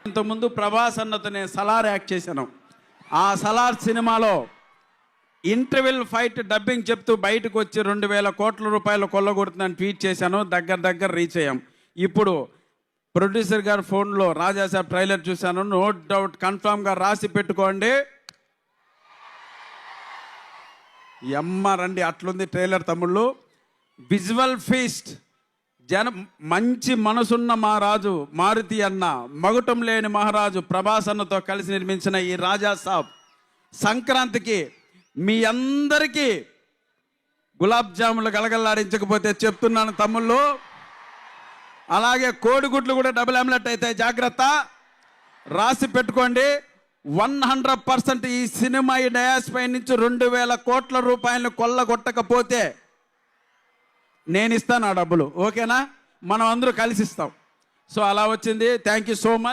ఇంతకుముందు ప్రభాస్ అన్నతో నేను సలార్ యాక్ట్ చేశాను. ఆ సలార్ సినిమాలో ఇంటర్వెల్ ఫైట్ డబ్బింగ్ చెప్తూ బయటకు వచ్చి 2,000 కోట్ల రూపాయలు కొల్లగొడుతుందని ట్వీట్ చేశాను. దగ్గర రీచ్ అయ్యాం. ఇప్పుడు ప్రొడ్యూసర్ గారు ఫోన్లో రాజాసాబ్ ట్రైలర్ చూశాను. నో డౌట్ కన్ఫామ్గా రాసి పెట్టుకోండి. రండి, అట్లుంది ట్రైలర్ తమ్ముళ్ళు. Visual feast. మంచి మనసున్న మహారాజు మారుతి అన్న, మగుటం లేని మహారాజు ప్రభాస్ అన్నతో కలిసి నిర్మించిన ఈ రాజాసాబ్ సంక్రాంతికి మీ అందరికీ గులాబ్ జాములు గలగల్లాడించకపోతే చెప్తున్నాను తమ్ముళ్ళు. అలాగే కోడిగుడ్లు కూడా డబుల్ ఆమ్లెట్ అయితే జాగ్రత్త, రాసి పెట్టుకోండి. 100% ఈ సినిమా ఈ డయాస్ పై నుంచి 2,000 కోట్ల రూపాయలను కొల్లగొట్టకపోతే నేను ఇస్తాను ఆ డబ్బులు. ఓకేనా? మనం అందరూ కలిసి ఇస్తాం. సో అలా వచ్చింది. Thank you so much.